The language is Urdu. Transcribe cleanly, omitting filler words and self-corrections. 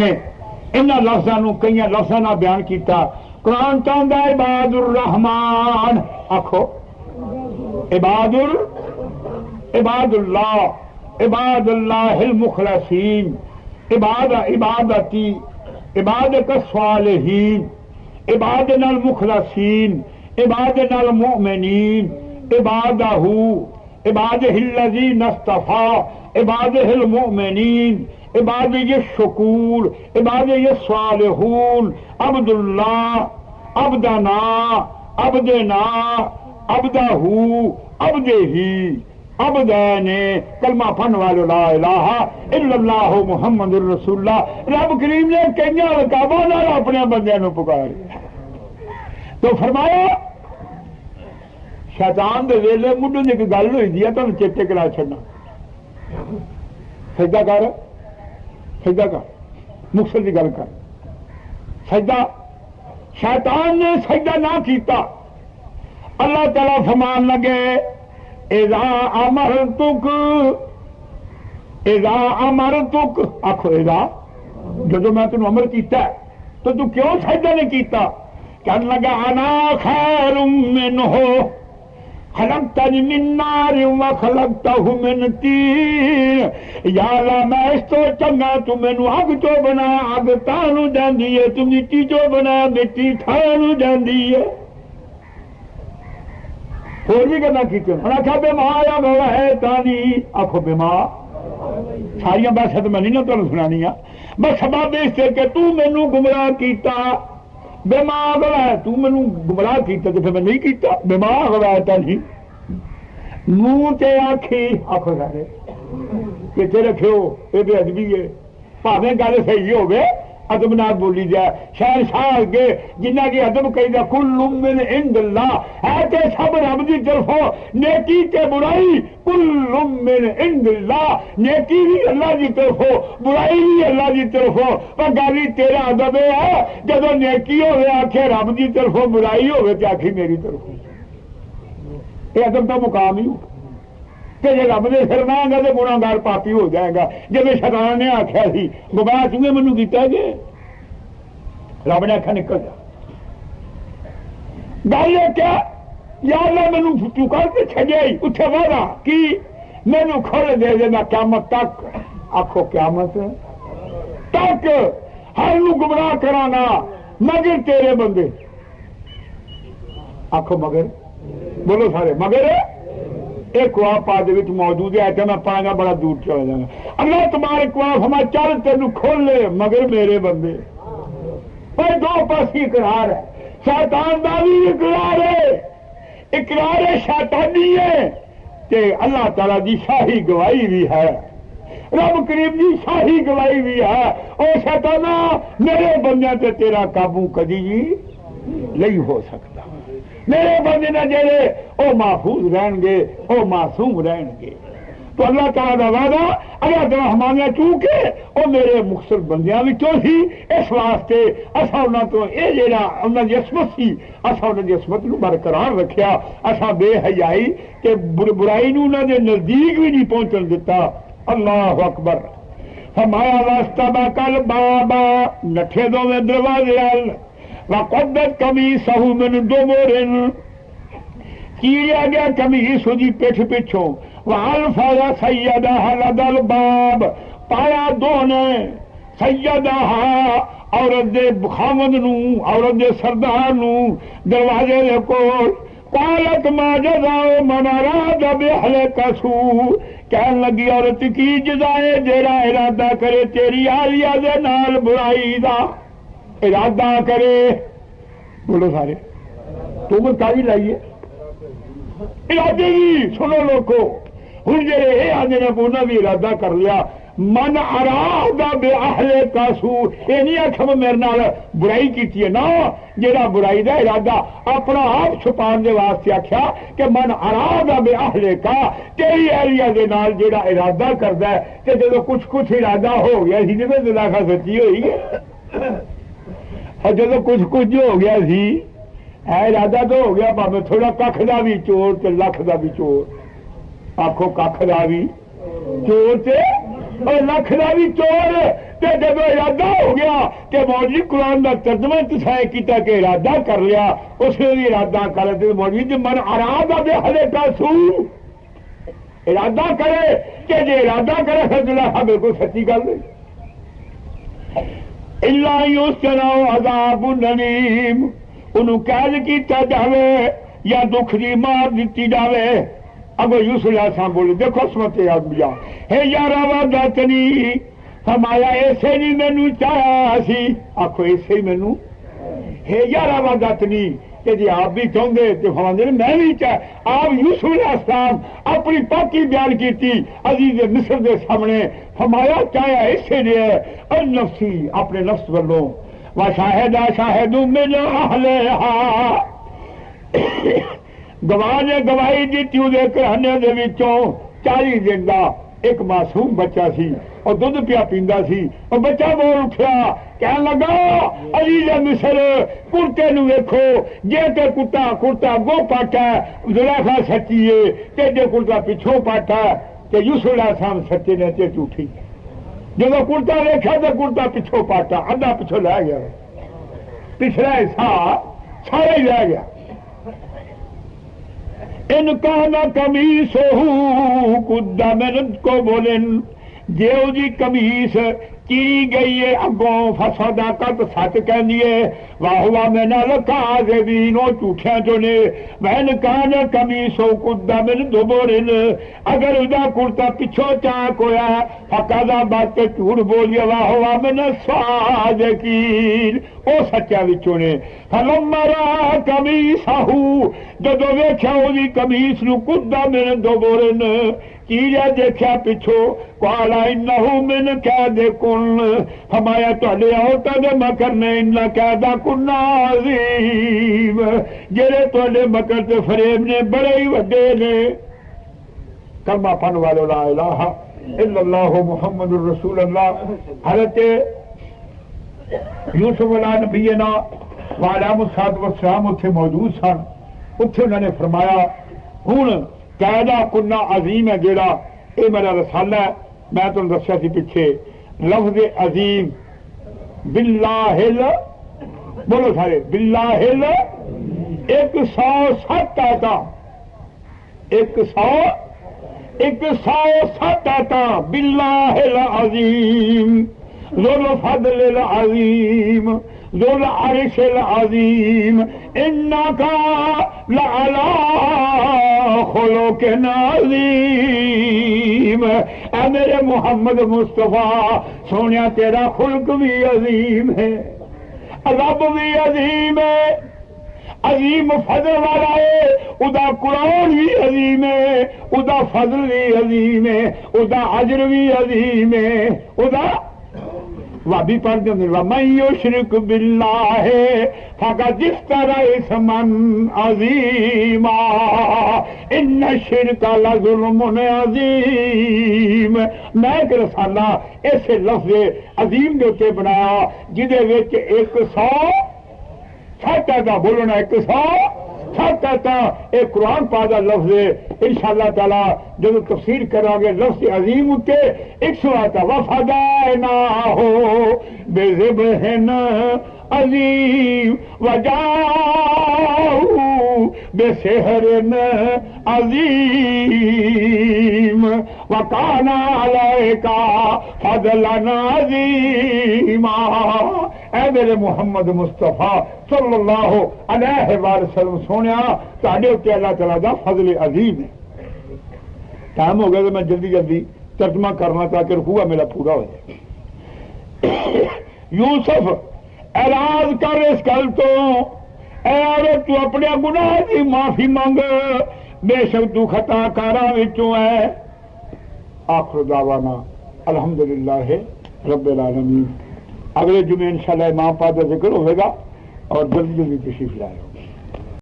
نے انہاں لفظاں نو کئی لفظاں نال بیان کیتا. قرآن چاہتا ہے عباد الرحمان، آخو عباد اللہ عباد اللہ المخلصین، عبادتی عبادت الصالحین، عبادنا المخلصین، عبادنا المؤمنین، عبادہ عبادہ الذین اصطفیٰ، عبادہ المؤمنین، عبادہ الشکور، عبادہ الصالحون، عبد اللہ، عبدنا، عبدنا، عبدہ، عبدہ، عبدین، کلمہ پڑھنے والے لا الہ الا اللہ محمد الرسول اللہ. رب کریم نے کئی رکابوں نال اپنے بندیاں نو پکارے تو فرمایا شیطان دے ویلے مڈوں دی گل ہوئی دی ہے تانوں چیتے کرا چھڈنا. سجدہ کر، سجدہ کر، مقصد کی گل کر. سجدہ شیطان نے سجدہ نہ کیتا. اللہ تعالی فرمان لگے اذا امرتک، اذا امرتک، آخو اذا، جدو میں تینوں امر کیتا ہے تو تو کیوں سجدہ نہیں کیتا؟ کہنے لگا انا خیر منہ خلقتنی من نار وخلقتہ من طین، یا اللہ میں اس تو چنگا تو مینوں اگ چو بنا اگ تانوں جاندی ہے، تو مٹی چو بنا مٹی تھانوں جاندی ہے. اور بھی کرنا کیتے انہاں آخیا بیما یا گوا ہے تانی، آخو بیما ساری بس تو میں نہیں نہ تمہیں سنانی، بس سبب اس سے کہ تو مینوں گمراہ کیتا. بیما گوا ہے، تو مینوں گمراہ کیتا تو پھر میں نہیں کیتا. بیما گوا ہے تانی منہ تے آکھی، آخو سارے کتنے رکھو یہ بے ادبی ہے. بھاویں گل صحیح ہوے ادب نال بولی جائے. شہنشاہ اگے جنہ کی ادب کہی دا کل من عند اللہ ہے تے سب رب دی طرفوں، نیکی تے برائی کل من عند اللہ، نیکی بھی اللہ دی طرفوں برائی بھی اللہ دی طرفوں. پر گالی تیرا ادب ہے جدو نیکی ہوے آکھے رب دی طرفوں، برائی ہوے تے آکھی میری طرفوں. یہ ادب کا مقام ہی کہ جی رب دے سر نہ آگا تو گناہگار پاپی ہو جائے گا. جب شیطان نے آخیا سی گمراہ چوہے مینوں کیتا جی، رب نے آخیا نکل جا. گل یہ کیا یا اللہ مینوں تو کر کے چھڈیا ہی اتنے وعدہ کی مینوں کھول دے دینا قیامت تک. آخو قیامت تک ہر نو گمراہ کرانا مگر تیرے بندے. آخو مگر، بولو سارے مگر. ایک واپا موجود ہے کہ میں پڑھا گا بڑا دور چلا جانا. اللہ تبارک و تعالی ہمیں چل تینوں کھول لے مگر میرے بندے. پر دو پاسی اقرار ہے، شیطان دا بھی اقرار ہے، اقرار شیطانی ہے کہ اللہ تعالی دی شاہی گواہی بھی ہے، رب کریم دی شاہی گواہی بھی ہے. اور شیطانہ میرے بندیاں تے تیرا قابو کدی نہیں ہو سکتا. میرے بندے نہ جڑے او محفوظ رہن گے، او معصوم رہن گے. تو اللہ تعالیٰ کا وعدہ اللہ تعالیٰ ہمارے چونکہ وہ میرے مختصر بندیاں وچوں ہی اس واسطے اساں انہاں تو اے جڑا انہاں دی عصمت سی اساں انہاں دی عصمت نو برقرار رکھیا. اساں بے حیائی کہ برائی نو انہاں دے نزدیک بھی نہیں پہنچن دیتا. اللہ اکبر. فرمایا واستبقل بابا، نٹھے دوویں دروازے ال، وقدت قمیصہ من دبر، چیریا گیا قمیص دی پٹھ پچھوں، والفظ سیدہ لدى الباب، پایا دونے سیدہ عورت دے خاوند نو، عورت دے سردار نو دروازے دے کول. قالت ما جزاء من اراد باهلك سوء، کہن لگی عورت کی جزائے جیڑا ارادہ کرے تیری اہلیہ دے نال برائی دا ارادہ کرے. بولو سارے تو تاری لائیے ارادے بھی سنو لوگو. ہوں جی یہ آدھے نے انہیں بھی ارادہ کر لیا. من اراد باهلك سوء، یہ نہیں آخر میرے نال برائی کی ہے نا، جہاں برائی کا ارادہ اپنا آپ چھپان دے واسطے آخیا کہ من اراد باهلك، تیری اہلیہ دے نال جہاں ارادہ کرتا ہے کہ جب کچھ ارادہ ہو گیا سی جی دلاخا سچی ہوئی ہے، اور جب کچھ ہو گیا سی ارادہ تو ہو گیا پاوے تھوڑا کھ کا بھی چور تے لکھ کا بھی چور. آخو کھ کا بھی چور تے لکھ کا بھی چور تے جب ارادہ ہو گیا کہ مولوی قرآن کا ترجمہ تصائے کیتا کہ ارادہ کر لیا، اس نے بھی ارادہ کر لیا مولوی جی من ارادہ دے حلے کا سو ارادہ کرے کہ جی ارادہ کرے پھر دلہا بالکل سچی گل نہیں اللہ یسکنو عذاب النیم انہوں قید کیتا جاوے یا دکھ دی مار دیتی جاوے۔ اگو یوسف علیہ السلام بولے دیکھو عصمت انبیاء ہے یارا وعدتنی فرمایا ایسے نہیں مینوں چاہیا سی، آکھو ایسے ہی مینوں ہے یارا وعدتنی کہ جی آپ بھی چاہتے تو فرماندے نے میں بھی چاہ آپ یوسف علیہ السلام اپنی پاکی بیان کیتی عزیز مصر دے سامنے فرمایا چاہیا ایسے نے اور نفسی اپنے نفس والوں وشاہدہ شاہد من اہلہا گواہ نے گواہی دیتی دے گھرانے دے وچوں 40 دن دا ایک معصوم بچہ سی اور دودھ پیا پیندا سی اور بچہ بول اٹھیا کہنے لگا عزیز مصر کرتے نو ویکھو جے تے کرتا گو پاٹا زلیخا سچی ہے تے جے کرتا پچھوں پاٹا تے یوسف علیہ السلام سچے نے تے جھوٹھی۔ جب کرتا ویکھا تو کرتا پچھوں پاٹا ادھا پچھوں لے گیا، پچھلا حصہ سارا ہی لے گیا۔ ان کان قمیصہ قد من قبل جیو جی قمیص چیری گئی ہے اگوں فصدقت سچ کہندی ہے واہوا من الکاذبین او جھوٹیاں جو نے وین کان قمیصہ قد من دبر اگر ادا کرتا پچھوں چاک ہویا فقذا بات جھوٹ بولیا واہوا من الصادقین او سچا وچوں نے فلما را قمیصہ جدو ویکھیا اودی قمیص نو قد من دبر چیریا دیکھا پچھو قال انہو من کیدکن فرمایا تہاڈے عورتاں دے مکر نے ان کیدکن عظیم جڑے تہاڈے مکر تے فریب نے بڑے ہی وڈے نے۔ کلمہ پڑھن والو لا الہ الا اللہ محمد رسول اللہ۔ حضرت یوسف علیہ نبینا وعلیہ الصلوۃ والسلام اتھے موجود سن، اتھے انہوں نے فرمایا ہن قاعدہ کنہ عظیم ہے جیڑا اے میرا رسالہ ہے میں تمہیں دسیا سی پیچھے لفظ عظیم باللہ بولو سارے باللہ 107 آیتاں 107 آیتاں باللہ العظیم ذو الفضل العظیم ذو العرش العظیم انکا لعلی خلق عظیم۔ اے میرے محمد مصطفیٰ سونیا تیرا خلق بھی عظیم ہے، رب بھی عظیم ہے، عظیم فضل والا ہے، ادا قرآن بھی عظیم ہے، ادا فضل بھی عظیم ہے، ادا اجر بھی عظیم ہے، ادا وابی پڑھ دیں وَمَن يُشْرِكْ بِاللَّهِ فَقَدِ افْتَرَىٰ اِثْمًا عَظِيمًا إِنَّ الشِّرْكَ لَظُلْمٌ عَظِيمٌ۔ میں ایک رسالہ ایسے لفظ عظیم دے کے بنایا جدے وچ 107 آیتاں بولنا 107 آیتاں ایک قرآن پاک دا لفظ ہے۔ انشاءاللہ تعالی جب تفسیر کریں گے لفظ عظیم اتے 100 آیتاں وَفَدَيْنَاهُ بِذِبْحٍ عَظِيمٍ وَجَاءُوا بِسِحْرٍ عَظِيمٍ وَكَانَ عَلَيْكَ فَضْلًا عَظِيمًا۔ اے میرے محمد مصطفیٰ صلی اللہ علیہ وسلم سونیا تہاڈے اوتے اللہ تعالیٰ دا فضل عظیم ہے۔ ٹائم ہو گیا تو میں جلدی جلدی ترجمہ کرنا تاکہ رکوع میرا پورا ہو جائے۔ یوسف اعراض کر اس گل تو اے عورت تو اپنے گناہ کی معافی مانگ بے شک تو خطا کاراں وچوں ہے۔ آخر دعوانا الحمدللہ رب العالمین۔ اگلے جمعے انشاءاللہ امام پاک کا ذکر ہوئے گا اور جلدی جلدی تشریف لائے۔